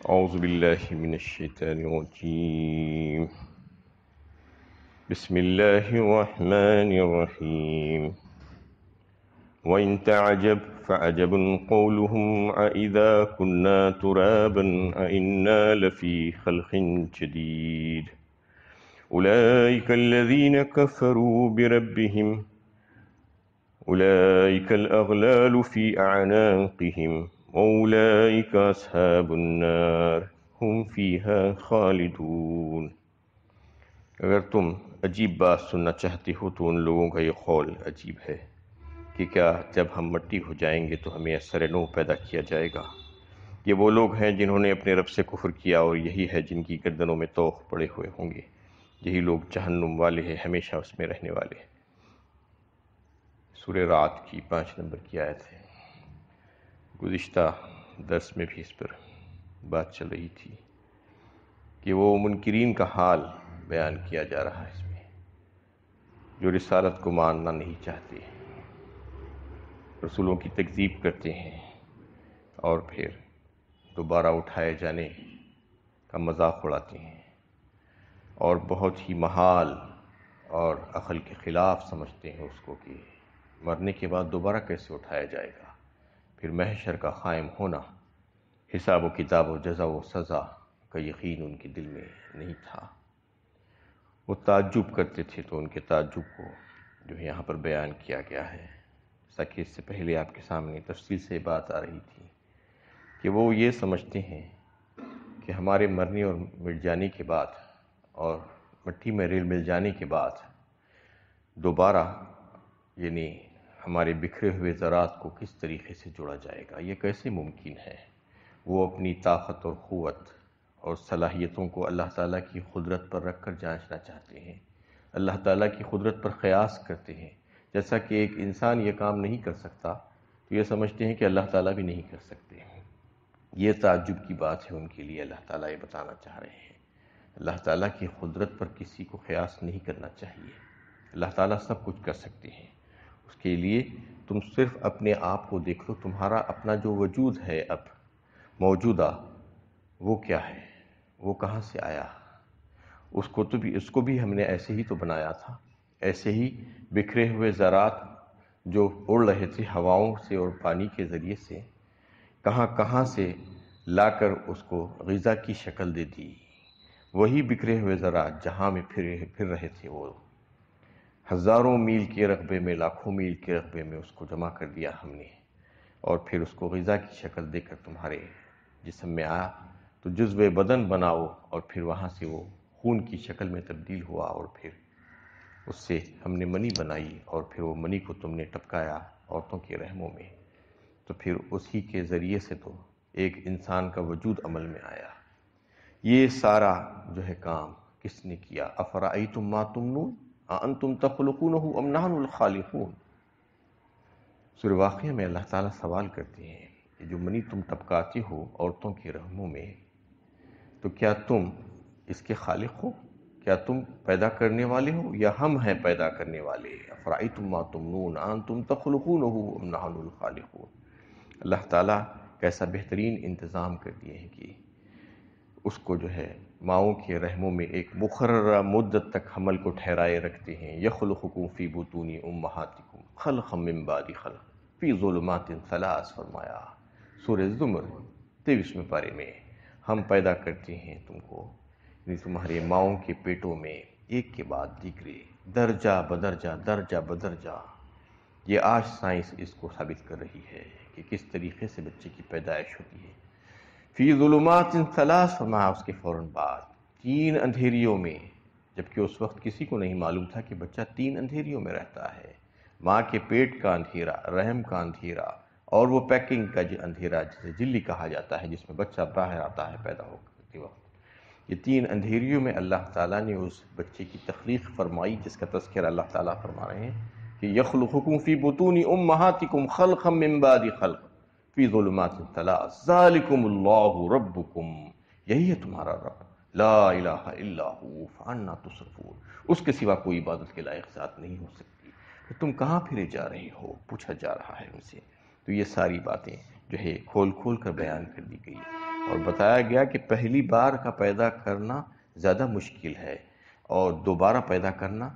أعوذ بالله من الشيطان الرجيم. بسم الله الرحمن الرحيم. وإن تعجب فعجب قولهم أإذا كنا ترابا أإنا لفي خلق جديد أولئك الذين كفروا بربهم أولئك الأغلال في أعناقهم وأولئك أصحاب النار هم فيها خالدون۔ اگر تم عجیب بات سننا چاہتے ہو تو ان لوگوں کا یہ قول عجیب ہے کہ کیا جب ہم مٹی ہو جائیں گے تو ہمیں اثر نو پیدا کیا جائے گا۔ یہ وہ لوگ ہیں جنہوں نے اپنے رب سے کفر کیا، اور یہی ہے جن کی گردنوں میں طوق پڑے ہوئے ہوں گے۔ یہی لوگ جہنم والے ہیں، ہمیشہ اس میں رہنے والے۔ سورہ رعد کی 5 نمبر کی آیت ہے۔ گزشتہ درس میں بھی اس پر بات چل رہی تھی کہ وہ منکرین کا حال بیان کیا جا رہا ہے اس میں، جو رسالت کو ماننا نہیں چاہتے، رسولوں کی تکذیب کرتے ہیں اور پھر دوبارہ اٹھائے جانے کا مذاق اڑاتے ہیں، اور بہت ہی محال اور عقل کے خلاف سمجھتے ہیں اس کو کہ مرنے کے بعد دوبارہ کیسے اٹھایا جائے گا، پھر محشر کا قائم ہونا، حساب و کتاب و جزا و سزا کا یقین ان کے دل میں نہیں تھا۔ وہ تعجب کرتے تھے، تو ان کے تعجب کو جو ہے یہاں پر بیان کیا گیا ہے، جیسا کہ اس سے پہلے آپ کے سامنے تفصیل سے بات آ رہی تھی کہ وہ یہ سمجھتے ہیں کہ ہمارے مرنے اور مٹ جانے کے بعد اور مٹی میں ریل مل جانے کے بعد دوبارہ یعنی ہمارے بکھرے ہوئے ذرات کو کس طریقے سے جوڑا جائے گا، یہ کیسے ممکن ہے۔ وہ اپنی طاقت اور قوت اور صلاحیتوں کو اللہ تعالیٰ کی قدرت پر رکھ کر جانچنا چاہتے ہیں، اللہ تعالیٰ کی قدرت پر قیاس کرتے ہیں۔ جیسا کہ ایک انسان یہ کام نہیں کر سکتا تو یہ سمجھتے ہیں کہ اللہ تعالیٰ بھی نہیں کر سکتے۔ یہ تعجب کی بات ہے ان کے لیے، اللہ تعالیٰ یہ بتانا چاہ رہے ہیں اللہ تعالیٰ کی قدرت پر کسی کو قیاس نہیں کرنا چاہیے۔ اللہ تعالیٰ سب کچھ کر سکتے ہیں، اس کے لیے تم صرف اپنے آپ کو دیکھ لو، تمہارا اپنا جو وجود ہے اب موجودہ، وہ کیا ہے، وہ کہاں سے آیا۔ اس کو بھی ہم نے ایسے ہی تو بنایا تھا، ایسے ہی بکھرے ہوئے ذرات جو اڑ رہے تھے ہواؤں سے اور پانی کے ذریعے سے، کہاں کہاں سے لا کر اس کو غذا کی شکل دے دی۔ وہی بکھرے ہوئے ذرات جہاں میں پھر رہے تھے، وہ ہزاروں میل کے رقبے میں، لاکھوں میل کے رقبے میں اس کو جمع کر دیا ہم نے، اور پھر اس کو غذا کی شکل دے کر تمہارے جسم میں آیا تو جزو بدن بناؤ، اور پھر وہاں سے وہ خون کی شکل میں تبدیل ہوا، اور پھر اس سے ہم نے منی بنائی، اور پھر وہ منی کو تم نے ٹپکایا عورتوں کے رحموں میں، تو پھر اسی کے ذریعے سے تو ایک انسان کا وجود عمل میں آیا۔ یہ سارا جو ہے کام کس نے کیا؟ افرأیتم ما تمنون اانتم تخلقونہ ام نحن الخالقون۔ سورہ واقعہ میں اللہ تعالیٰ سوال کرتے ہیں کہ جو منی تم ٹپکاتے ہو عورتوں کے رحموں میں، تو کیا تم اس کے خالق ہو؟ کیا تم پیدا کرنے والے ہو یا ہم ہیں پیدا کرنے والے؟ افرأیتم ما تمنون انتم تخلقونہ ام نحن الخالقون۔ اللہ تعالیٰ کیسا بہترین انتظام کر دیے ہیں کہ اس کو جو ہے ماؤں کے رحموں میں ایک مقررہ مدت تک حمل کو ٹھہرائے رکھتے ہیں۔ یخلقکم فی بطون امہاتکم خلقا من بعد خلق فی ظلمات ثلاث، فرمایا سورہ زمر 23ویں پارے میں، ہم پیدا کرتے ہیں تم کو یعنی تمہارے ماؤں کے پیٹوں میں ایک کے بعد دیگرے، درجہ بدرجہ درجہ بدرجہ۔ یہ آج سائنس اس کو ثابت کر رہی ہے کہ کس طریقے سے بچے کی پیدائش ہوتی ہے۔ فی ظلمات ثلاث، فرمایا اس کے فوراً بعد 3 اندھیریوں میں، جبکہ اس وقت کسی کو نہیں معلوم تھا کہ بچہ 3 اندھیریوں میں رہتا ہے۔ ماں کے پیٹ کا اندھیرا، رحم کا اندھیرا، اور وہ پیکنگ کا جو اندھیرا جسے جلی کہا جاتا ہے، جس میں بچہ باہر آتا ہے پیدا ہوتے وقت۔ یہ 3 اندھیریوں میں اللہ تعالیٰ نے اس بچے کی تخلیق فرمائی، جس کا تذکرہ اللہ تعالیٰ فرما رہے ہیں کہ یخلقکم فی بطون امہاتکم خلقا من بعد خلق فی ظلمات ثلاث ذالکم اللہ ربکم، یہی ہے تمہارا رب، لا الہ الا ہو فانا تصرفون، اس کے سوا کوئی عبادت کے لائق ذات نہیں ہو سکتی، تو تم کہاں پھرے جا رہے ہو، پوچھا جا رہا ہے ان سے۔ تو یہ ساری باتیں جو ہے کھول کھول کر بیان کر دی گئی۔ اور بتایا گیا کہ پہلی بار کا پیدا کرنا زیادہ مشکل ہے اور دوبارہ پیدا کرنا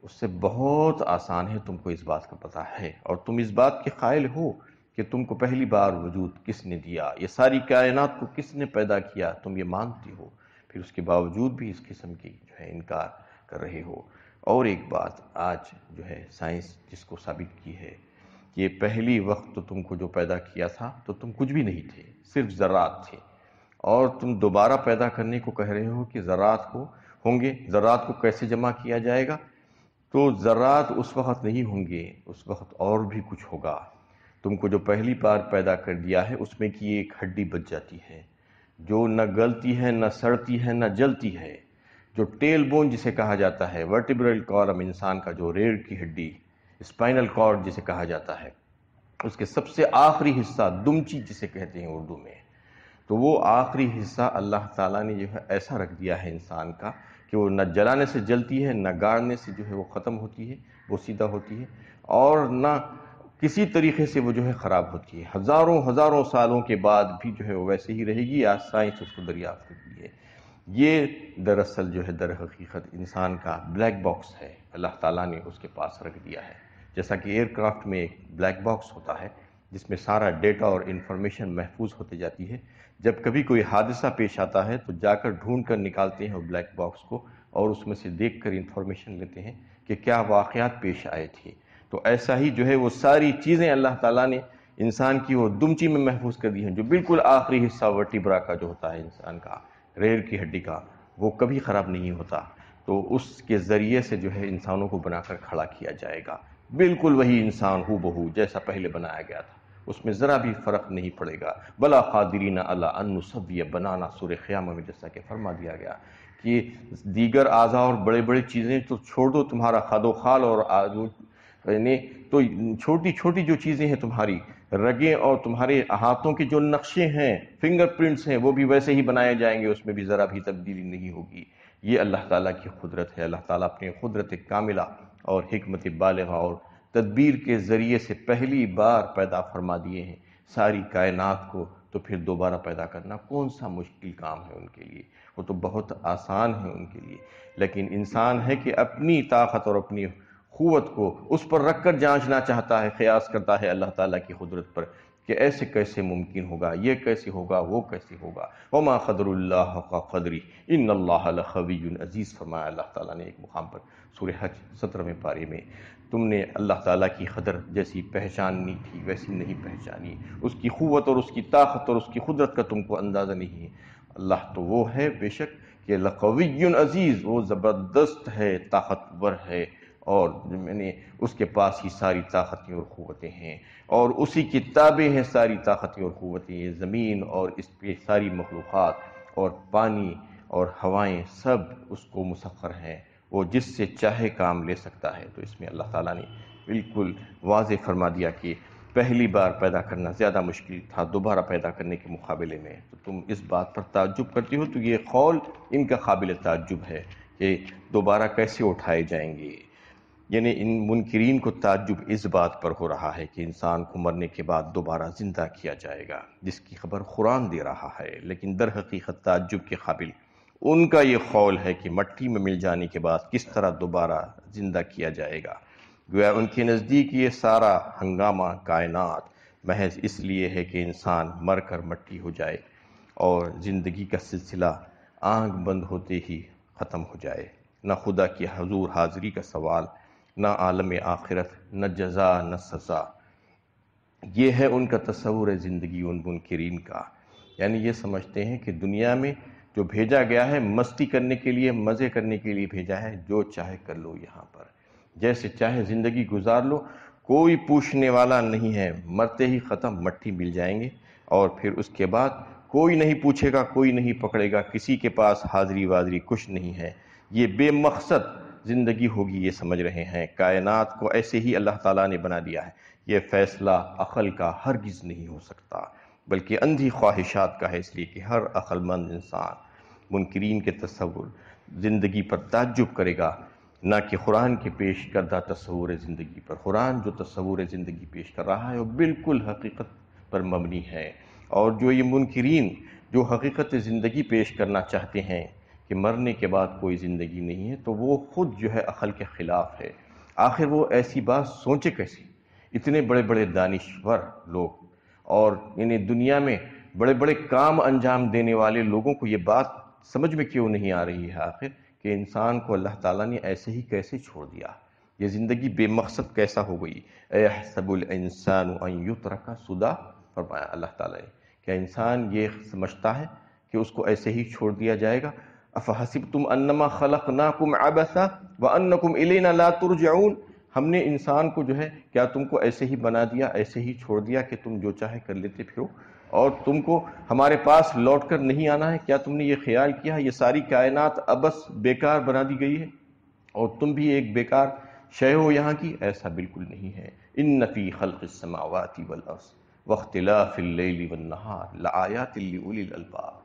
اس سے بہت آسان ہے. تم کو اس بات کا پتہ ہے اور تم اس بات کے قائل ہو کہ تم کو پہلی بار وجود کس نے دیا، یہ ساری کائنات کو کس نے پیدا کیا، تم یہ مانتی ہو، پھر اس کے باوجود بھی اس قسم کی جو ہے انکار کر رہے ہو. اور ایک بات آج جو ہے سائنس جس کو ثابت کی ہے کہ پہلی وقت تو تم کو جو پیدا کیا تھا تو تم کچھ بھی نہیں تھے، صرف ذرات تھے، اور تم دوبارہ پیدا کرنے کو کہہ رہے ہو کہ ذرات کو ہوں گے. ذرات کو کیسے جمع کیا جائے گا؟ تو ذرات اس وقت نہیں ہوں گے، اس وقت اور بھی کچھ ہوگا. تم کو جو پہلی بار پیدا کر دیا ہے اس میں کی ایک ہڈی بچ جاتی ہے جو نہ گلتی ہے، نہ سڑتی ہے، نہ جلتی ہے، جو ٹیل بون جسے کہا جاتا ہے، ورٹیبرل کالم انسان کا جو ریڑھ کی ہڈی، اسپائنل کارڈ جسے کہا جاتا ہے، اس کے سب سے آخری حصہ دمچی جسے کہتے ہیں اردو میں، تو وہ آخری حصہ اللہ تعالیٰ نے جو ہے ایسا رکھ دیا ہے انسان کا کہ وہ نہ جلانے سے جلتی ہے، نہ گاڑنے سے جو ہے وہ ختم ہوتی ہے، وہ سیدھا ہوتی ہے، اور نہ کسی طریقے سے وہ جو ہے خراب ہوتی ہے. ہزاروں ہزاروں سالوں کے بعد بھی جو ہے وہ ویسے ہی رہے گی. آج سائنس اس کو دریافت کرتی ہے. یہ دراصل جو ہے در حقیقت انسان کا بلیک باکس ہے، اللہ تعالیٰ نے اس کے پاس رکھ دیا ہے. جیسا کہ ایئر کرافٹ میں ایک بلیک باکس ہوتا ہے جس میں سارا ڈیٹا اور انفارمیشن محفوظ ہوتی جاتی ہے، جب کبھی کوئی حادثہ پیش آتا ہے تو جا کر ڈھونڈ کر نکالتے ہیں وہ بلیک باکس کو اور اس میں سے دیکھ کر انفارمیشن لیتے ہیں کہ کیا واقعات پیش آئے تھے. تو ایسا ہی جو ہے وہ ساری چیزیں اللہ تعالیٰ نے انسان کی وہ دمچی میں محفوظ کر دی ہیں، جو بالکل آخری حصہ ورٹیبرا کا جو ہوتا ہے انسان کا، ریڑھ کی ہڈی کا، وہ کبھی خراب نہیں ہوتا. تو اس کے ذریعے سے جو ہے انسانوں کو بنا کر کھڑا کیا جائے گا، بالکل وہی انسان ہو بہو جیسا پہلے بنایا گیا تھا، اس میں ذرا بھی فرق نہیں پڑے گا. بلا قادرین علی ان نسوی بنانا، سورہ قیامہ میں جیسا کہ فرما دیا گیا کہ دیگر اعضاء اور بڑے بڑے چیزیں تو چھوڑ دو، تمہارا خد و خال اور یعنی تو چھوٹی چھوٹی جو چیزیں ہیں، تمہاری رگیں اور تمہارے ہاتھوں کے جو نقشے ہیں، فنگر پرنٹس ہیں، وہ بھی ویسے ہی بنائے جائیں گے، اس میں بھی ذرا بھی تبدیلی نہیں ہوگی. یہ اللہ تعالیٰ کی قدرت ہے. اللہ تعالیٰ اپنے قدرت کاملہ اور حکمت بالغہ اور تدبیر کے ذریعے سے پہلی بار پیدا فرما دیے ہیں ساری کائنات کو. تو پھر دوبارہ پیدا کرنا کون سا مشکل کام ہے ان کے لیے؟ وہ تو بہت آسان ہے ان کے لیے. لیکن انسان ہے کہ اپنی طاقت اور اپنی قوت کو اس پر رکھ کر جانچنا چاہتا ہے، قیاس کرتا ہے اللہ تعالیٰ کی قدرت پر کہ ایسے کیسے ممکن ہوگا، یہ کیسے ہوگا، وہ کیسے ہوگا. وما قدر اللہ حق قدری ان اللہ لقوی عزیز فرمایا اللہ تعالیٰ نے ایک مقام پر سورہ حج 17ویں پارے میں. تم نے اللہ تعالیٰ کی قدر جیسی پہچاننی تھی ویسی نہیں پہچانی، اس کی قوت اور اس کی طاقت اور اس کی قدرت کا تم کو اندازہ نہیں ہے. اللہ تو وہ ہے بے شک کہ لقوی عزیز، وہ زبردست ہے، طاقتور ہے، اور اس کے پاس ہی ساری طاقتیں اور قوتیں ہیں، اور اسی کی تابع ہیں ساری طاقتیں اور قوتیں. یہ زمین اور اس پہ ساری مخلوقات اور پانی اور ہوائیں سب اس کو مسخر ہیں، وہ جس سے چاہے کام لے سکتا ہے. تو اس میں اللہ تعالیٰ نے بالکل واضح فرما دیا کہ پہلی بار پیدا کرنا زیادہ مشکل تھا دوبارہ پیدا کرنے کے مقابلے میں. تو تم اس بات پر تعجب کرتی ہو، تو یہ قول ان کا قابل تعجب ہے کہ دوبارہ کیسے اٹھائے جائیں گے. یعنی ان منکرین کو تعجب اس بات پر ہو رہا ہے کہ انسان کو مرنے کے بعد دوبارہ زندہ کیا جائے گا، جس کی خبر قرآن دے رہا ہے. لیکن در حقیقت تعجب کے قابل ان کا یہ قول ہے کہ مٹی میں مل جانے کے بعد کس طرح دوبارہ زندہ کیا جائے گا. گویا ان کے نزدیک یہ سارا ہنگامہ کائنات محض اس لیے ہے کہ انسان مر کر مٹی ہو جائے اور زندگی کا سلسلہ آنکھ بند ہوتے ہی ختم ہو جائے. نہ خدا کی حضور حاضری کا سوال، نہ عالم آخرت، نہ جزا، نہ سزا. یہ ہے ان کا تصور ہے زندگی ان منکرین کا. یعنی یہ سمجھتے ہیں کہ دنیا میں جو بھیجا گیا ہے مستی کرنے کے لیے، مزے کرنے کے لیے بھیجا ہے، جو چاہے کر لو، یہاں پر جیسے چاہے زندگی گزار لو، کوئی پوچھنے والا نہیں ہے. مرتے ہی ختم، مٹی مل جائیں گے، اور پھر اس کے بعد کوئی نہیں پوچھے گا، کوئی نہیں پکڑے گا، کسی کے پاس حاضری وادری کچھ نہیں ہے. یہ بے مقصد زندگی ہوگی یہ سمجھ رہے ہیں. کائنات کو ایسے ہی اللہ تعالیٰ نے بنا دیا ہے. یہ فیصلہ عقل کا ہرگز نہیں ہو سکتا، بلکہ اندھی خواہشات کا ہے، اس لیے کہ ہر عقل مند انسان منکرین کے تصور زندگی پر تعجب کرے گا، نہ کہ قرآن کے پیش کردہ تصور زندگی پر. قرآن جو تصور زندگی پیش کر رہا ہے وہ بالکل حقیقت پر مبنی ہے. اور جو یہ منکرین جو حقیقت زندگی پیش کرنا چاہتے ہیں کہ مرنے کے بعد کوئی زندگی نہیں ہے، تو وہ خود جو ہے عقل کے خلاف ہے۔ آخر وہ ایسی بات سوچے کیسی؟ اتنے بڑے بڑے دانشور لوگ اور دنیا میں بڑے بڑے کام انجام دینے والے لوگوں کو یہ بات سمجھ میں کیوں نہیں آ رہی ہے آخر کہ انسان کو اللہ تعالیٰ نے ایسے ہی کیسے چھوڑ دیا؟ یہ زندگی بے مقصد کیسا ہو گئی؟ ایحسب الانسان ان یترک سدی، فرمایا اللہ تعالیٰ نے، کیا انسان یہ سمجھتا ہے کہ اس کو ایسے ہی چھوڑ دیا جائے گا؟ افحسبتم انما خلقناکم عبثا وانکم الینا لا ترجعون، ہم نے انسان کو جو ہے کیا تم کو ایسے ہی بنا دیا، ایسے ہی چھوڑ دیا کہ تم جو چاہے کر لیتے پھرو اور تم کو ہمارے پاس لوٹ کر نہیں آنا ہے؟ کیا تم نے یہ خیال کیا یہ ساری کائنات عبث بیکار بنا دی گئی ہے اور تم بھی ایک بیکار شے ہو یہاں کی؟ ایسا بالکل نہیں ہے۔ ان فی خلق السماوات والارض واختلاف اللیل والنہار لآیات لأولی الالباب،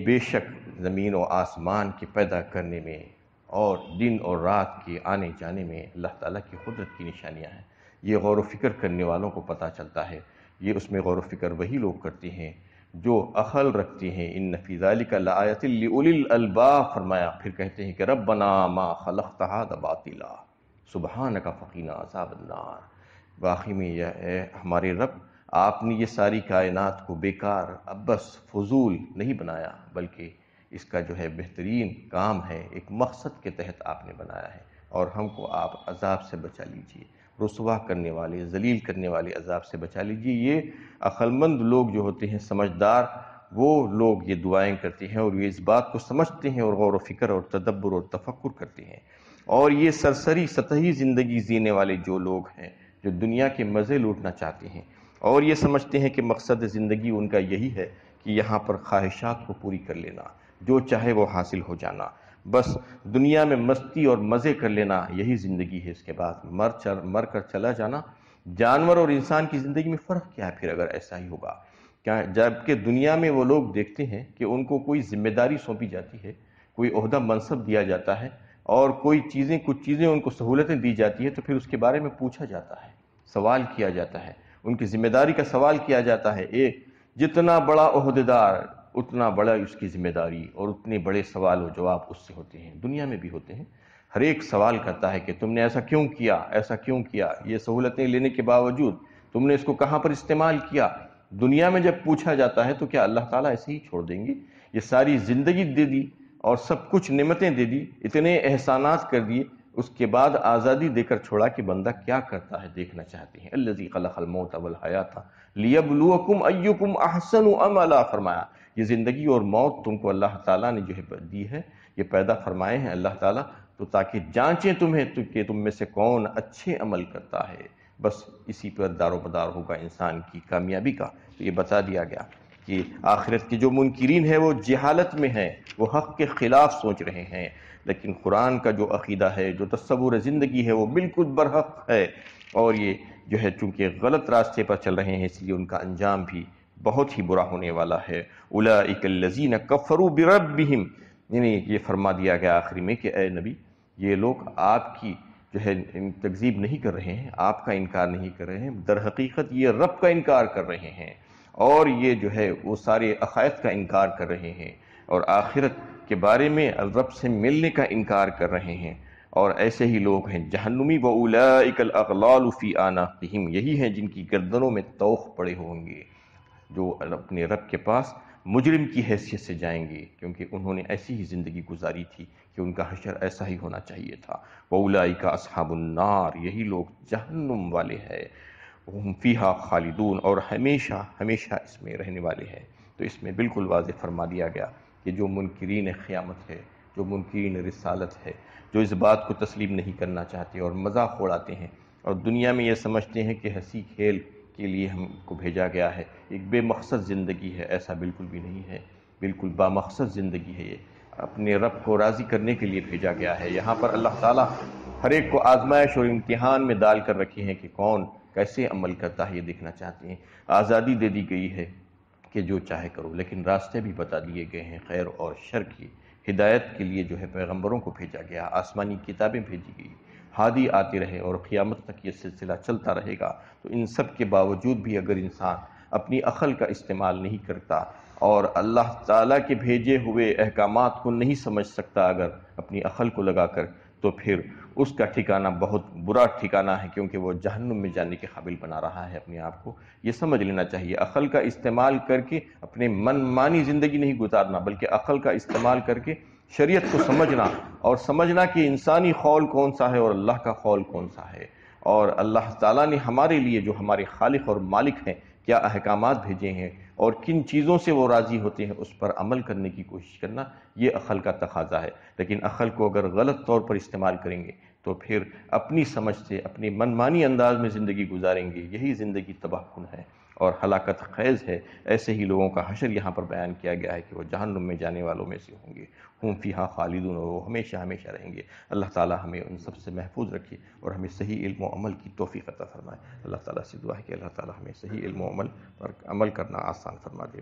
بے شک زمین و آسمان کے پیدا کرنے میں اور دن اور رات کے آنے جانے میں اللہ تعالیٰ کی قدرت کی نشانیاں ہیں۔ یہ غور و فکر کرنے والوں کو پتہ چلتا ہے۔ یہ اس میں غور و فکر وہی لوگ کرتے ہیں جو عقل رکھتے ہیں۔ ان فی ذلک لآیات لأولی الالباب، فرمایا پھر کہتے ہیں کہ ربنا ما خلقت ھذا باطلا سبحانک فقنا عذاب النار، واقعی میں یہ اے ہمارے رب، آپ نے یہ ساری کائنات کو بیکار عبث فضول نہیں بنایا، بلکہ اس کا جو ہے بہترین کام ہے، ایک مقصد کے تحت آپ نے بنایا ہے، اور ہم کو آپ عذاب سے بچا لیجئے، رسوا کرنے والے ذلیل کرنے والے عذاب سے بچا لیجئے۔ یہ عقل مند لوگ جو ہوتے ہیں، سمجھدار، وہ لوگ یہ دعائیں کرتے ہیں اور یہ اس بات کو سمجھتے ہیں اور غور و فکر اور تدبر اور تفکر کرتے ہیں۔ اور یہ سرسری سطحی زندگی جینے والے جو لوگ ہیں، جو دنیا کے مزے لوٹنا چاہتے ہیں اور یہ سمجھتے ہیں کہ مقصد زندگی ان کا یہی ہے کہ یہاں پر خواہشات کو پوری کر لینا، جو چاہے وہ حاصل ہو جانا، بس دنیا میں مستی اور مزے کر لینا، یہی زندگی ہے، اس کے بعد مر کر چلا جانا۔ جانور اور انسان کی زندگی میں فرق کیا ہے پھر اگر ایسا ہی ہوگا؟ جبکہ دنیا میں وہ لوگ دیکھتے ہیں کہ ان کو کوئی ذمہ داری سونپی جاتی ہے، کوئی عہدہ منصب دیا جاتا ہے اور کچھ چیزیں ان کو سہولتیں دی جاتی ہے، تو پھر اس کے بارے میں پوچھا جاتا ہے، سوال کیا جاتا ہے، ان کی ذمہ داری کا سوال کیا جاتا ہے۔ ایک جتنا بڑا عہدیدار اتنا بڑا اس کی ذمہ داری اور اتنے بڑے سوال و جواب اس سے ہوتے ہیں، دنیا میں بھی ہوتے ہیں۔ ہر ایک سوال کرتا ہے کہ تم نے ایسا کیوں کیا، ایسا کیوں کیا، یہ سہولتیں لینے کے باوجود تم نے اس کو کہاں پر استعمال کیا؟ دنیا میں جب پوچھا جاتا ہے تو کیا اللہ تعالیٰ ایسے ہی چھوڑ دیں گے؟ یہ ساری زندگی دے دی اور سب کچھ نعمتیں دے دی، اتنے احسانات کر دیے، اس کے بعد آزادی دے کر چھوڑا کہ بندہ کیا کرتا ہے دیکھنا چاہتے ہیں۔ الذی خلق الموت والحیات لیبلوکم ایکم احسن عملا، فرمایا یہ زندگی اور موت تم کو اللہ تعالیٰ نے جو ہے دی ہے، یہ پیدا فرمائے ہیں اللہ تعالیٰ تو تاکہ جانچیں تمہیں کہ تم میں سے کون اچھے عمل کرتا ہے، بس اسی پر دار و مدار ہوگا انسان کی کامیابی کا۔ تو یہ بتا دیا گیا کہ آخرت کے جو منکرین ہیں وہ جہالت میں ہیں، وہ حق کے خلاف سوچ رہے ہیں، لیکن قرآن کا جو عقیدہ ہے، جو تصور زندگی ہے، وہ بالکل برحق ہے، اور یہ جو ہے چونکہ غلط راستے پر چل رہے ہیں اس لیے ان کا انجام بھی بہت ہی برا ہونے والا ہے۔ اولئک الذین کفروا بربہم، یعنی یہ فرما دیا گیا آخری میں کہ اے نبی، یہ لوگ آپ کی جو ہے تکذیب نہیں کر رہے ہیں، آپ کا انکار نہیں کر رہے ہیں، در حقیقت یہ رب کا انکار کر رہے ہیں، اور یہ جو ہے وہ سارے عقائد کا انکار کر رہے ہیں اور آخرت کے بارے میں رب سے ملنے کا انکار کر رہے ہیں، اور ایسے ہی لوگ ہیں جہنمی۔ وَأُولَئِكَ الْأَغْلَالُ فِي أَعْنَاقِهِمْ، یہی ہیں جن کی گردنوں میں طوق پڑے ہوں گے، جو اپنے رب کے پاس مجرم کی حیثیت سے جائیں گے، کیونکہ انہوں نے ایسی ہی زندگی گزاری تھی کہ ان کا حشر ایسا ہی ہونا چاہیے تھا۔ وَأُولَئِكَ أَصْحَابُ النَّارِ، یہی لوگ جہنم والے ہیں، ہم فیہا خالدون، اور ہمیشہ ہمیشہ اس میں رہنے والے ہیں۔ تو اس میں بالکل واضح فرما دیا گیا کہ جو منکرین قیامت ہے، جو منکرین رسالت ہے، جو اس بات کو تسلیم نہیں کرنا چاہتے اور مذاق اڑاتے ہیں اور دنیا میں یہ سمجھتے ہیں کہ ہنسی کھیل کے لیے ہم کو بھیجا گیا ہے، ایک بے مقصد زندگی ہے، ایسا بالکل بھی نہیں ہے، بالکل بامقصد زندگی ہے، یہ اپنے رب کو راضی کرنے کے لیے بھیجا گیا ہے۔ یہاں پر اللہ تعالیٰ ہر ایک کو آزمائش اور امتحان میں ڈال کر رکھے ہیں کہ کون کیسے عمل کرتا ہے، یہ دیکھنا چاہتے ہیں۔ آزادی دے دی گئی ہے کہ جو چاہے کرو، لیکن راستے بھی بتا دیے گئے ہیں خیر اور شر کی ہدایت کے لیے، جو ہے پیغمبروں کو بھیجا گیا، آسمانی کتابیں بھیجی گئی، ہادی آتے رہے اور قیامت تک یہ سلسلہ چلتا رہے گا۔ تو ان سب کے باوجود بھی اگر انسان اپنی عقل کا استعمال نہیں کرتا اور اللہ تعالیٰ کے بھیجے ہوئے احکامات کو نہیں سمجھ سکتا اگر اپنی عقل کو لگا کر، تو پھر اس کا ٹھکانہ بہت برا ٹھکانہ ہے، کیونکہ وہ جہنم میں جانے کے قابل بنا رہا ہے اپنے آپ کو۔ یہ سمجھ لینا چاہیے، عقل کا استعمال کر کے اپنے من مانی زندگی نہیں گزارنا، بلکہ عقل کا استعمال کر کے شریعت کو سمجھنا، اور سمجھنا کہ انسانی قول کون سا ہے اور اللہ کا قول کون سا ہے، اور اللہ تعالیٰ نے ہمارے لیے جو ہمارے خالق اور مالک ہیں کیا احکامات بھیجے ہیں اور کن چیزوں سے وہ راضی ہوتے ہیں، اس پر عمل کرنے کی کوشش کرنا، یہ عقل کا تقاضا ہے۔ لیکن عقل کو اگر غلط طور پر استعمال کریں گے تو پھر اپنی سمجھ سے اپنی منمانی انداز میں زندگی گزاریں گے، یہی زندگی تباہ کن ہے اور ہلاکت خیز ہے۔ ایسے ہی لوگوں کا حشر یہاں پر بیان کیا گیا ہے کہ وہ جہنم میں جانے والوں میں سے ہوں گے، ہم فیہا خالدون، وہ ہمیشہ ہمیشہ رہیں گے۔ اللہ تعالی ہمیں ان سب سے محفوظ رکھے اور ہمیں صحیح علم و عمل کی توفیق عطا فرمائے۔ اللہ تعالیٰ سے دعا ہے کہ اللہ تعالیٰ ہمیں صحیح علم و عمل پر عمل کرنا آسان فرما دے۔